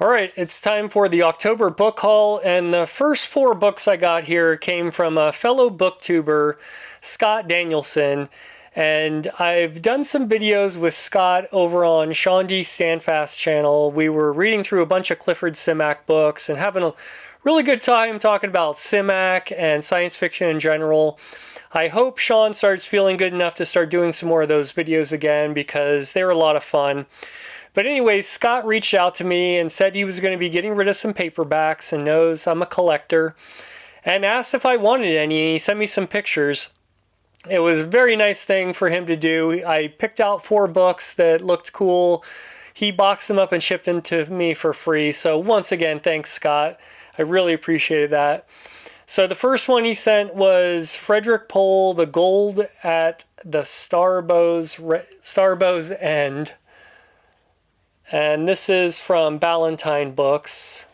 All right, it's time for the October book haul, and the first four books I got here came from a fellow booktuber, Scott Danielson, and I've done some videos with Scott over on Sean D. Standfast channel. We were reading through a bunch of Clifford Simak books and having a really good time talking about Simak and science fiction in general. I hope Sean starts feeling good enough to start doing some more of those videos again because they were a lot of fun. But anyways, Scott reached out to me and said he was going to be getting rid of some paperbacks and knows I'm a collector and asked if I wanted any, and he sent me some pictures. It was a very nice thing for him to do. I picked out four books that looked cool. He boxed them up and shipped them to me for free. So once again, thanks, Scott. I really appreciated that. So the first one he sent was Frederick Pohl, The Gold at the Starbow's End. And this is from Ballantine Books.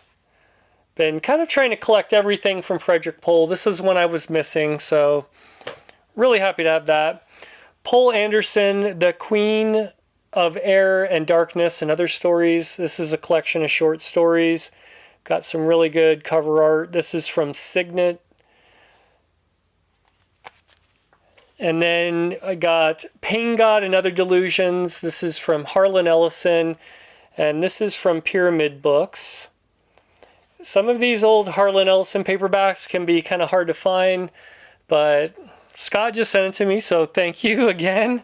Been kind of trying to collect everything from Frederick Pohl. This is one I was missing, so really happy to have that. Poul Anderson, The Queen of Air and Darkness and Other Stories. This is a collection of short stories. Got some really good cover art. This is from Signet. And then I got Pain God and Other Delusions. This is from Harlan Ellison. And this is from Pyramid Books. Some of these old Harlan Ellison paperbacks can be kind of hard to find, but Scott just sent it to me, so thank you again.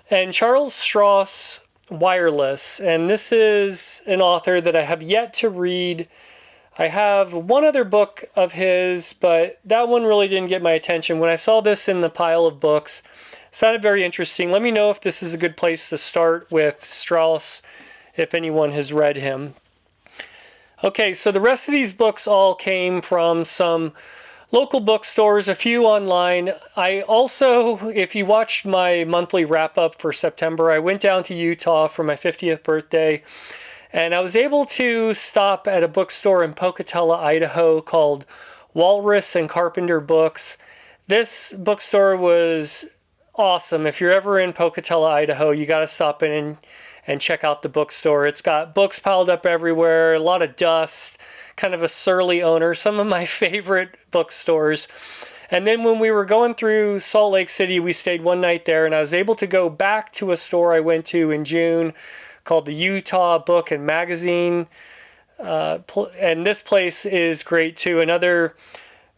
And Charles Stross, Wireless. And this is an author that I have yet to read. I have one other book of his, but that one really didn't get my attention. When I saw this in the pile of books, it sounded very interesting. Let me know if this is a good place to start with Strauss, if anyone has read him. Okay, so the rest of these books all came from some local bookstores, a few online. I also, if you watched my monthly wrap-up for September, I went down to Utah for my 50th birthday, and I was able to stop at a bookstore in Pocatello, Idaho called Walrus and Carpenter Books. This bookstore was awesome. If you're ever in Pocatello, Idaho, you got to stop in and check out the bookstore. It's got books piled up everywhere, a lot of dust, kind of a surly owner, some of my favorite bookstores. And then when we were going through Salt Lake City, we stayed one night there, and I was able to go back to a store I went to in June called the Utah Book and Magazine. And this place is great too. Another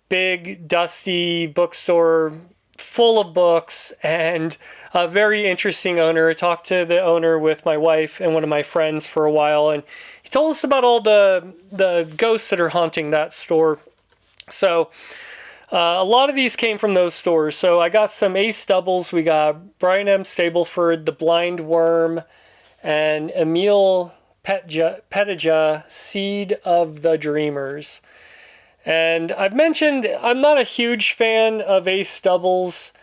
big, dusty bookstore full of books and a very interesting owner. I talked to the owner with my wife and one of my friends for a while, and he told us about all the ghosts that are haunting that store. So a lot of these came from those stores. So I got some Ace doubles. We got Brian M. Stableford, The Blind Worm, and Emil Petija, Seed of the Dreamers. And I've mentioned I'm not a huge fan of Ace doubles,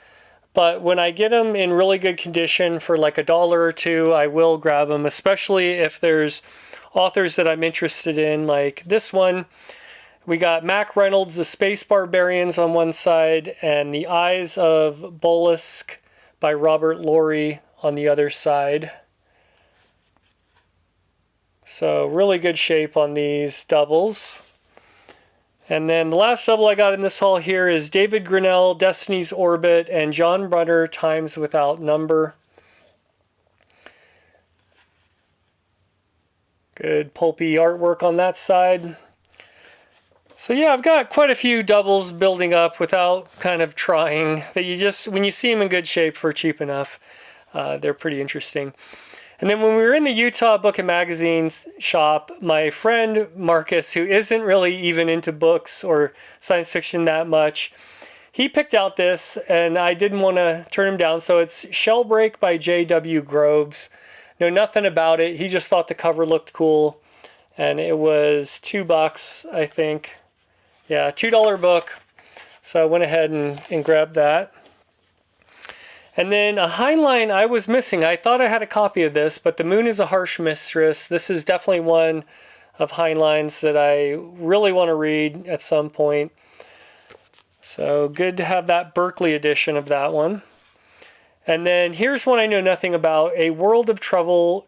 but when I get them in really good condition for like $1 or $2, I will grab them, especially if there's authors that I'm interested in, like this one. We got Mac Reynolds, The Space Barbarians on one side, and The Eyes of Boleskine by Robert Laurie on the other side. So really good shape on these doubles. And then the last double I got in this haul here is David Grinnell, Destiny's Orbit, and John Brunner, Times Without Number. Good pulpy artwork on that side. So yeah, I've got quite a few doubles building up without kind of trying. That you just, when you see them in good shape for cheap enough, they're pretty interesting. And then when we were in the Utah Book and Magazines shop, my friend Marcus, who isn't really even into books or science fiction that much, he picked out this, and I didn't want to turn him down. So it's Shellbreak by J.W. Groves. Know nothing about it. He just thought the cover looked cool, and it was $2, I think. Yeah, $2 book. So I went ahead and grabbed that. And then a Heinlein I was missing. I thought I had a copy of this, but The Moon is a Harsh Mistress. This is definitely one of Heinlein's that I really want to read at some point. So good to have that Berkeley edition of that one. And then here's one I know nothing about, A World of Trouble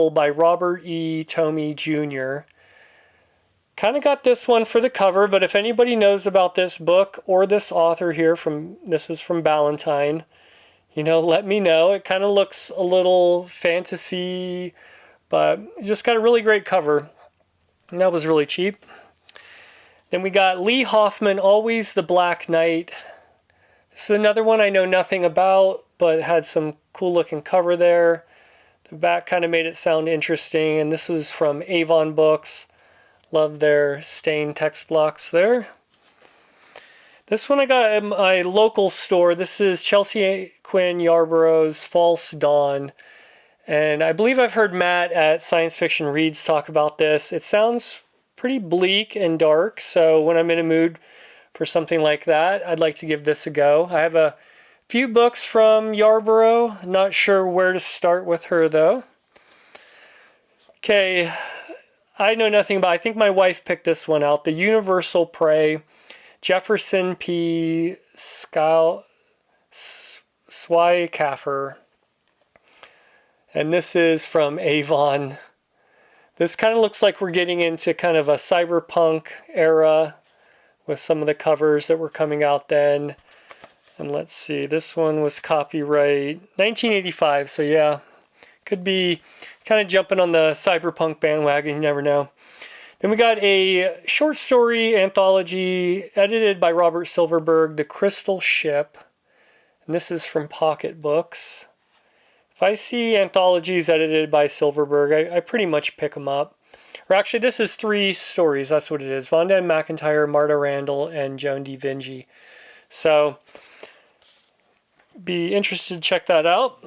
by Robert E. Tomey Jr. Kind of got this one for the cover, but if anybody knows about this book or this author here, this is from Ballantine, let me know. It kind of looks a little fantasy, but it just got a really great cover. And that was really cheap. Then we got Lee Hoffman, Always the Black Knight. This is another one I know nothing about, but had some cool looking cover there. The back kind of made it sound interesting, and this was from Avon Books. Love their stained text blocks there. This one I got at my local store. This is Chelsea Quinn Yarborough's False Dawn. And I believe I've heard Matt at Science Fiction Reads talk about this. It sounds pretty bleak and dark, so when I'm in a mood for something like that, I'd like to give this a go. I have a few books from Yarborough. Not sure where to start with her, though. Okay, I know nothing about it. I think my wife picked this one out. The Universal Prey, Jefferson P. Swycaffer. And this is from Avon. This kind of looks like we're getting into kind of a cyberpunk era with some of the covers that were coming out then. And let's see, this one was copyright 1985, so yeah, could be kind of jumping on the cyberpunk bandwagon, you never know. Then we got a short story anthology edited by Robert Silverberg, The Crystal Ship. And this is from Pocket Books. If I see anthologies edited by Silverberg, I pretty much pick them up. Or actually, this is 3 stories, that's what it is. Vonda M. McIntyre, Marta Randall, and Joan D. Vinci. So, be interested to check that out.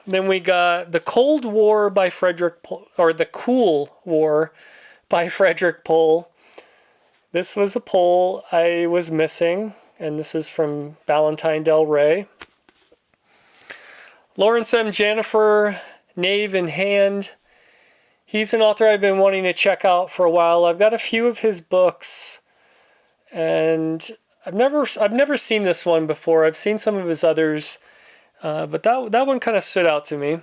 Then we got The Cold War by The Cool War by Frederick Pohl. This was a Pohl I was missing, and this is from Valentine Del Rey. Lawrence M. Janifer, Knave in Hand. He's an author I've been wanting to check out for a while. I've got a few of his books, and I've never seen this one before. I've seen some of his others, but that one kind of stood out to me.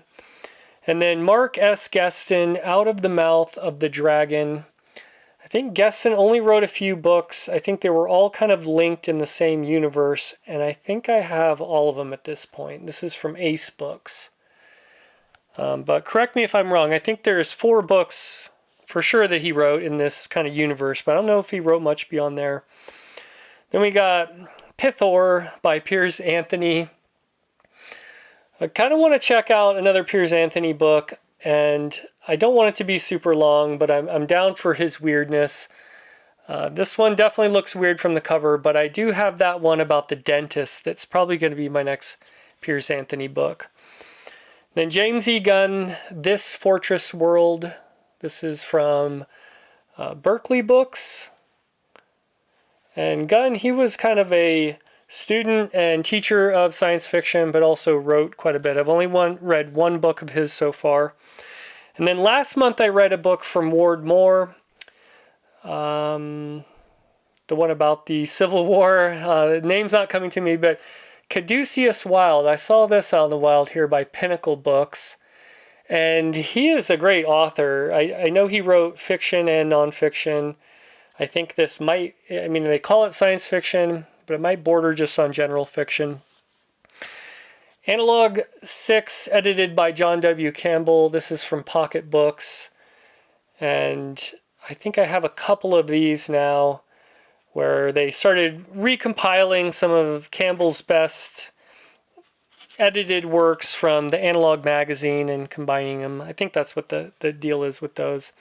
And then Mark S. Gueston, Out of the Mouth of the Dragon. I think Gueston only wrote a few books. I think they were all kind of linked in the same universe, and I think I have all of them at this point. This is from Ace Books. But correct me if I'm wrong. I think there's 4 books for sure that he wrote in this kind of universe, but I don't know if he wrote much beyond there. Then we got Pithor by Piers Anthony. I kind of want to check out another Piers Anthony book, and I don't want it to be super long, but I'm down for his weirdness. This one definitely looks weird from the cover, but I do have that one about the dentist that's probably going to be my next Piers Anthony book. Then James E. Gunn, This Fortress World. This is from Berkeley Books. And Gunn, he was kind of a student and teacher of science fiction, but also wrote quite a bit. I've only read one book of his so far. And then last month I read a book from Ward Moore, the one about the Civil War. The name's not coming to me, but Caduceus Wild. I saw this out in the wild here by Pinnacle Books. And he is a great author. I know he wrote fiction and nonfiction. I think this might, they call it science fiction, but it might border just on general fiction. Analog 6, edited by John W. Campbell. This is from Pocket Books. And I think I have a couple of these now where they started recompiling some of Campbell's best edited works from the Analog magazine and combining them. I think that's what the deal is with those.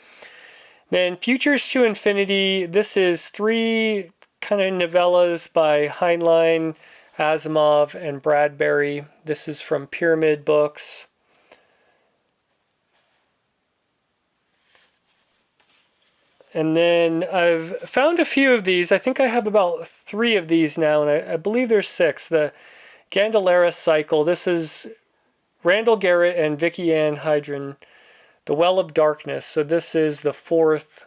Then Futures to Infinity. This is 3 kind of novellas by Heinlein, Asimov, and Bradbury. This is from Pyramid Books. And then I've found a few of these. I think I have about 3 of these now, and I believe there's 6. The Gandalara Cycle. This is Randall Garrett and Vicky Ann Hydron. The Well of Darkness. So this is the 4th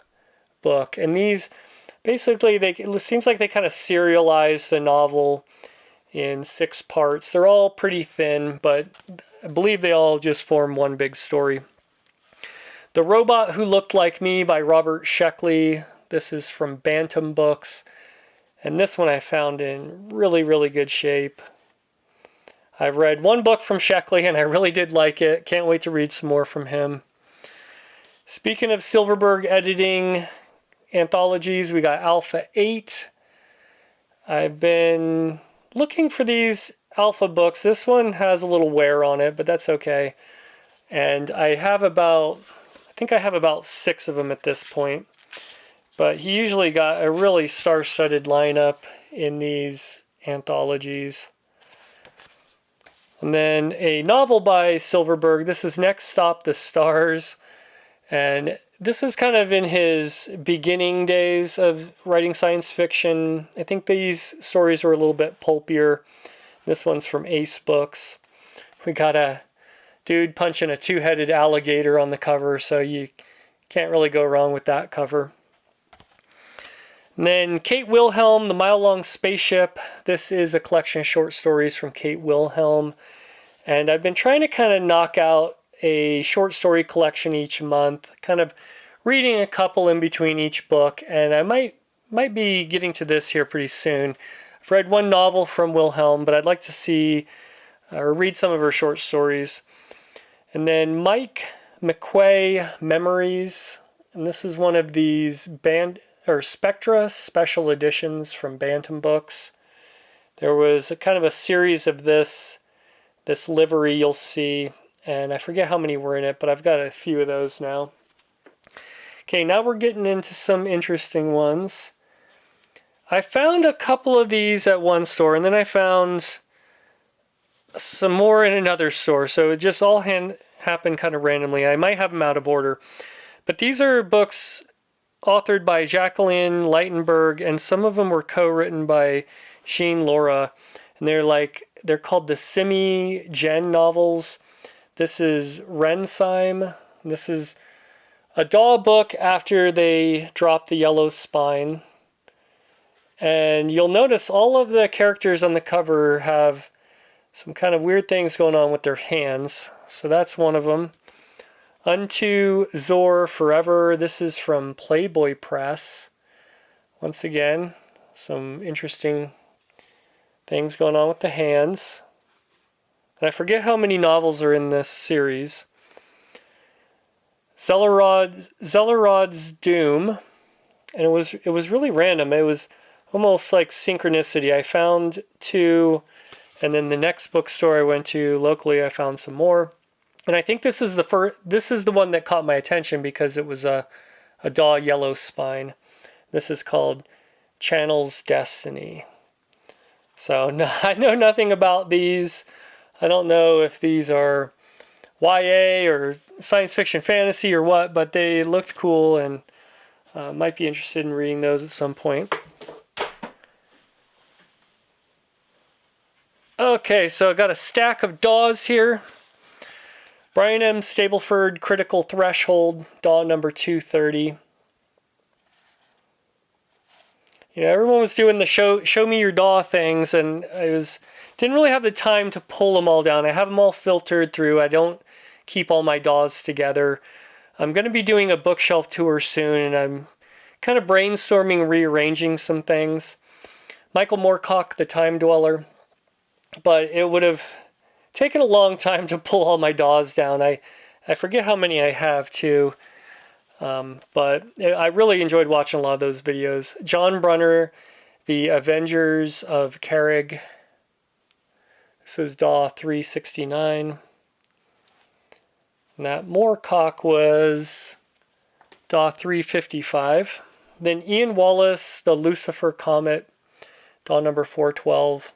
book. And these, basically, it seems like they kind of serialize the novel in 6 parts. They're all pretty thin, but I believe they all just form one big story. The Robot Who Looked Like Me by Robert Sheckley. This is from Bantam Books. And this one I found in really, really good shape. I've read one book from Sheckley and I really did like it. Can't wait to read some more from him. Speaking of Silverberg editing anthologies, we got Alpha 8. I've been looking for these Alpha books. This one has a little wear on it, but that's okay. And I think I have about 6 of them at this point. But he usually got a really star-studded lineup in these anthologies. And then a novel by Silverberg. This is Next Stop the Stars. And this is kind of in his beginning days of writing science fiction. I think these stories were a little bit pulpier. This one's from Ace Books. We got a dude punching a 2-headed alligator on the cover, so you can't really go wrong with that cover. And then Kate Wilhelm, The Mile-Long Spaceship. This is a collection of short stories from Kate Wilhelm. And I've been trying to kind of knock out a short story collection each month, kind of reading a couple in between each book, and I might be getting to this here pretty soon. I've read one novel from Wilhelm, but I'd like to see or read some of her short stories. And then Mike McQuay, Memories, and this is one of these Spectra special editions from Bantam Books. There was a kind of a series of this livery you'll see, and I forget how many were in it, but I've got a few of those now. Okay, now we're getting into some interesting ones. I found a couple of these at one store, and then I found some more in another store, so it just all happened kind of randomly. I might have them out of order. But these are books authored by Jacqueline Leitenberg, and some of them were co-written by Jean Laura, and they're called the Simi-Gen novels. This is Rensheim. This is a Daw book after they drop the yellow spine. And you'll notice all of the characters on the cover have some kind of weird things going on with their hands. So that's one of them. Unto Zor Forever. This is from Playboy Press. Once again, some interesting things going on with the hands. And I forget how many novels are in this series. Zellerod's Doom. And it was really random. It was almost like synchronicity. I found 2, and then the next bookstore I went to locally, I found some more. And I think this is the one that caught my attention because it was a Daw yellow spine. This is called Channel's Destiny. So no, I know nothing about these. I don't know if these are YA or science fiction fantasy or what, but they looked cool, and might be interested in reading those at some point. Okay, so I got a stack of Daws here. Brian M. Stableford, Critical Threshold, Daw number 230. You know, everyone was doing the show me your Daw things, and didn't really have the time to pull them all down. I have them all filtered through. I don't keep all my Daws together. I'm going to be doing a bookshelf tour soon, and I'm kind of brainstorming, rearranging some things. Michael Moorcock, The Time Dweller. But it would have taken a long time to pull all my Daws down. I forget how many I have, too. But I really enjoyed watching a lot of those videos. John Brunner, The Avengers of Carrig. This is Daw 369. And that Moorcock was Daw 355. Then Ian Wallace, The Lucifer Comet, Daw number 412.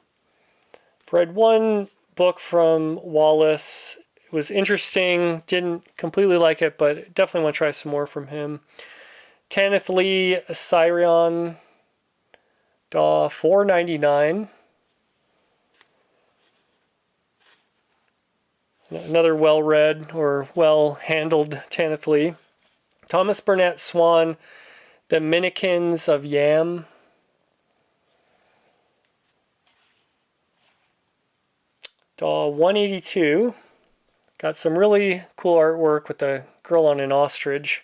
I've read one book from Wallace. It was interesting. Didn't completely like it, but definitely want to try some more from him. Tanith Lee, Sirion, Daw 499. Another well-read or well-handled Tanith Lee. Thomas Burnett Swan, The Minikins of Yam. Daw 182. Got some really cool artwork with a girl on an ostrich.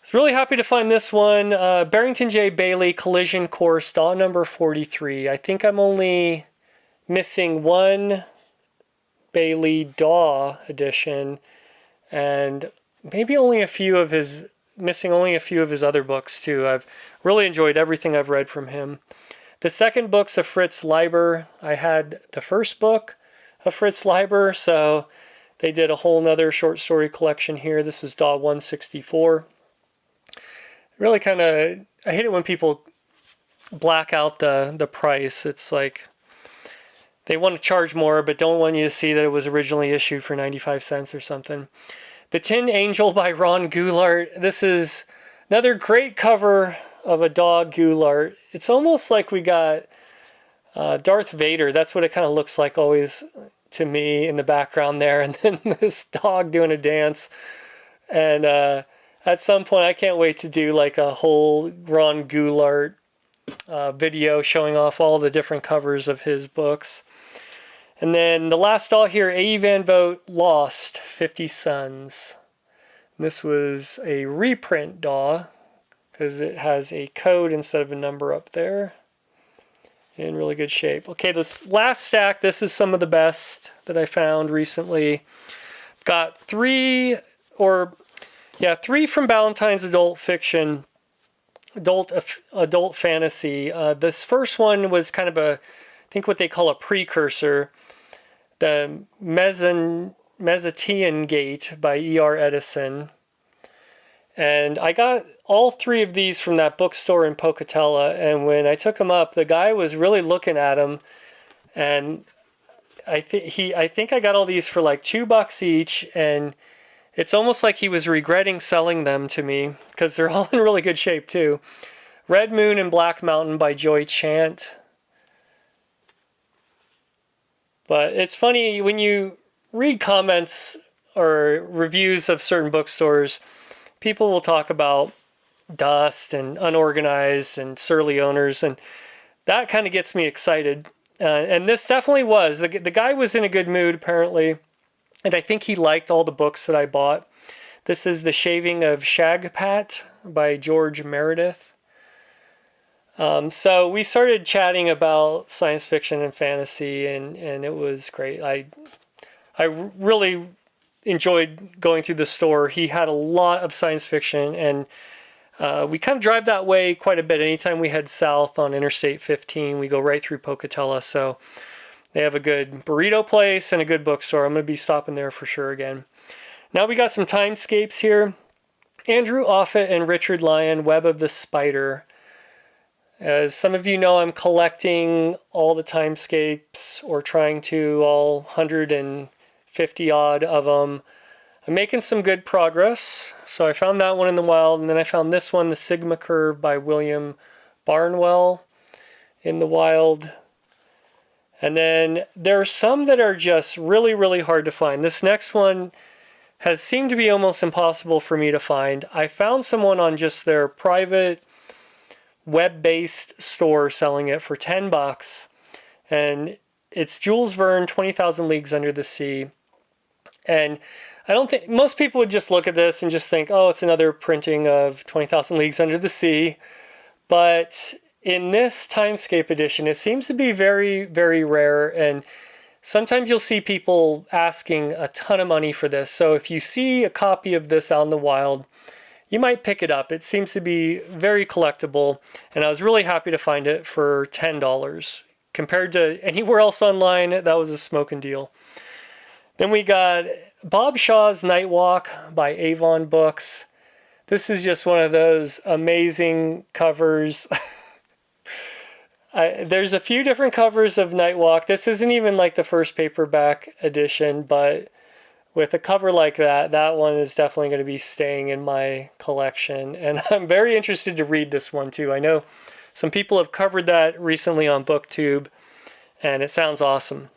was really happy to find this one. Barrington J. Bailey, Collision Course, DAW number 43. I think I'm only missing one Bailey DAW edition, and maybe only a few of his, missing only a few of his other books too. I've really enjoyed everything I've read from him. The second book's a Fritz Leiber. I had the first book of Fritz Leiber, so they did a whole nother short story collection here. This is DAW 164. Really kind of, I hate it when people black out the price. It's like they want to charge more but don't want you to see that it was originally issued for 95 cents or something. The Tin Angel by Ron Goulart. This is another great cover of a dog Goulart. It's almost like we got Darth Vader. That's what it kind of looks like always to me in the background there. And then this dog doing a dance. And at some point, I can't wait to do like a whole Ron Goulart video showing off all the different covers of his books. And then the last DAW here, A.E. Van Vogt, Lost, 50 Sons. This was a reprint DAW because it has a code instead of a number up there. In really good shape. Okay, this last stack, this is some of the best that I found recently. Got three from Ballantines Adult Fiction, adult fantasy. This first one was kind of I think what they call a precursor. The Mesetian Gate by E.R. Edison. And I got all three of these from that bookstore in Pocatello. And when I took them up, the guy was really looking at them. And I think I got all these for like $2 each. And it's almost like he was regretting selling them to me because they're all in really good shape too. Red Moon and Black Mountain by Joy Chant. But it's funny when you read comments or reviews of certain bookstores, people will talk about dust and unorganized and surly owners, and that kind of gets me excited. And this definitely was. The guy was in a good mood, apparently, and I think he liked all the books that I bought. This is The Shaving of Shagpat by George Meredith. So we started chatting about science fiction and fantasy, and it was great. I really enjoyed going through the store. He had a lot of science fiction, and we kind of drive that way quite a bit. Anytime we head south on Interstate 15, we go right through Pocatello. So they have a good burrito place and a good bookstore. I'm going to be stopping there for sure again. Now we got some timescapes here. Andrew Offutt and Richard Lyon, Web of the Spider. As some of you know, I'm collecting all the timescapes, or trying to, all 150 odd of them. I'm making some good progress. So I found that one in the wild, and then I found this one, The Sigma Curve by William Barnwell, in the wild. And then there are some that are just really, really hard to find. This next one has seemed to be almost impossible for me to find. I found someone on just their private web-based store selling it for $10, and it's Jules Verne, 20,000 Leagues Under the Sea. And I don't think most people would just look at this and just think, oh, it's another printing of 20,000 Leagues Under the Sea. But in this Timescape edition, it seems to be very, very rare, and sometimes you'll see people asking a ton of money for this. So if you see a copy of this out in the wild, you might pick it up. It seems to be very collectible, and I was really happy to find it for $10. Compared to anywhere else online, that was a smoking deal. Then we got Bob Shaw's Night Walk by Avon Books. This is just one of those amazing covers. There's a few different covers of Night Walk. This isn't even like the first paperback edition, but with a cover like that, that one is definitely going to be staying in my collection. And I'm very interested to read this one too. I know some people have covered that recently on BookTube, and it sounds awesome.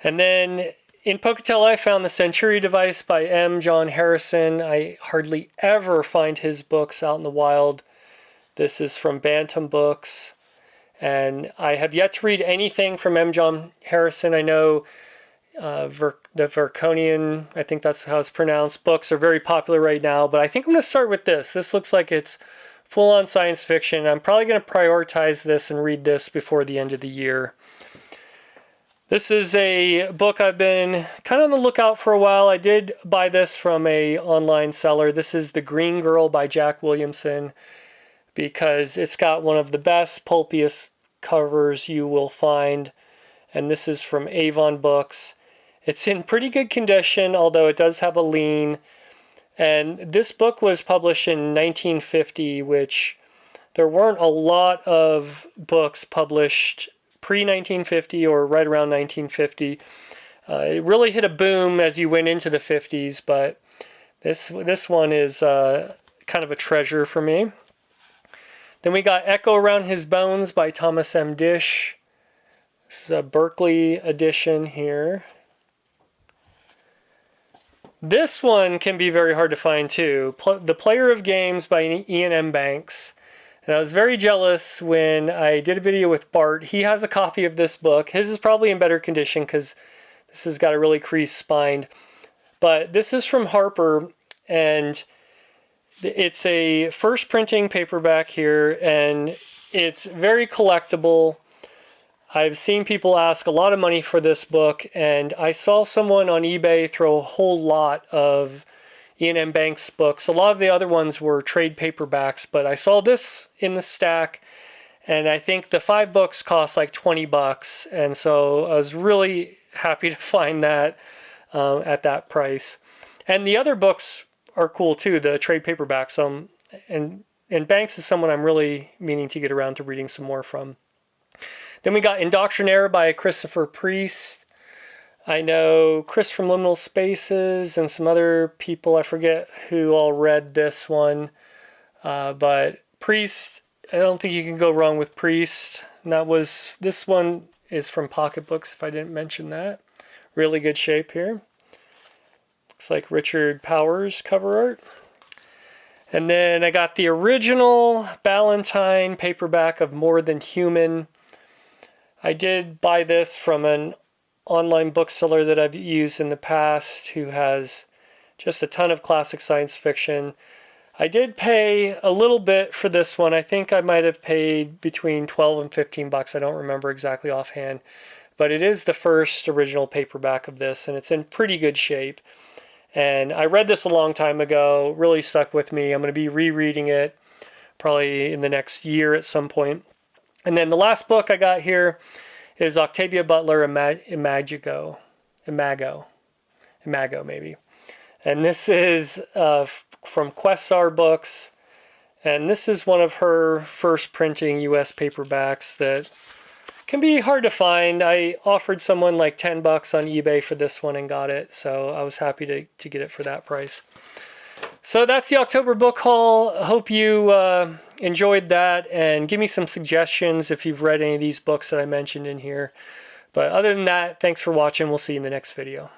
And then in Pocatello, I found The Century Device by M. John Harrison. I hardly ever find his books out in the wild. This is from Bantam Books. And I have yet to read anything from M. John Harrison. I know the Verconian, I think that's how it's pronounced, books are very popular right now, but I think I'm going to start with this. This looks like it's full-on science fiction. I'm probably going to prioritize this and read this before the end of the year. This is a book I've been kind of on the lookout for a while. I did buy this from an online seller. This is The Green Girl by Jack Williamson, because it's got one of the best, pulpiest covers you will find. And this is from Avon Books. It's in pretty good condition, although it does have a lean. And this book was published in 1950, which there weren't a lot of books published pre-1950 or right around 1950. It really hit a boom as you went into the 50s, but this one is kind of a treasure for me. Then we got Echo Around His Bones by Thomas M. Dish. This is a Berkeley edition here. This one can be very hard to find too. The Player of Games by Ian M. Banks. And I was very jealous when I did a video with Bart. He has a copy of this book. His is probably in better condition because this has got a really creased spine. But this is from Harper, and it's a first printing paperback here, and it's very collectible. I've seen people ask a lot of money for this book, and I saw someone on eBay throw a whole lot of Ian M. Banks books. A lot of the other ones were trade paperbacks, but I saw this in the stack, and I think the 5 books cost like 20 bucks, and so I was really happy to find that at that price. And the other books are cool too, the trade paperbacks. And Banks is someone I'm really meaning to get around to reading some more from. Then we got Indoctrinaire by Christopher Priest. I know Chris from Liminal Spaces and some other people, I forget who all read this one. But Priest, I don't think you can go wrong with Priest. And this one is from Pocket Books, if I didn't mention that. Really good shape here. Looks like Richard Powers cover art. And then I got the original Ballantine paperback of More Than Human. I did buy this from an online bookseller that I've used in the past who has just a ton of classic science fiction. I did pay a little bit for this one. I think I might have paid between 12 and 15 bucks. I don't remember exactly offhand. But it is the first original paperback of this, and it's in pretty good shape. And I read this a long time ago, really stuck with me. I'm going to be rereading it probably in the next year at some point. And then the last book I got here is Octavia Butler, Imago maybe. And this is from Questar Books. And this is one of her first printing U.S. paperbacks that can be hard to find. I offered someone like 10 bucks on eBay for this one and got it. So I was happy to get it for that price. So that's the October book haul. Hope you enjoyed that, and give me some suggestions if you've read any of these books that I mentioned in here. But other than that, thanks for watching. We'll see you in the next video.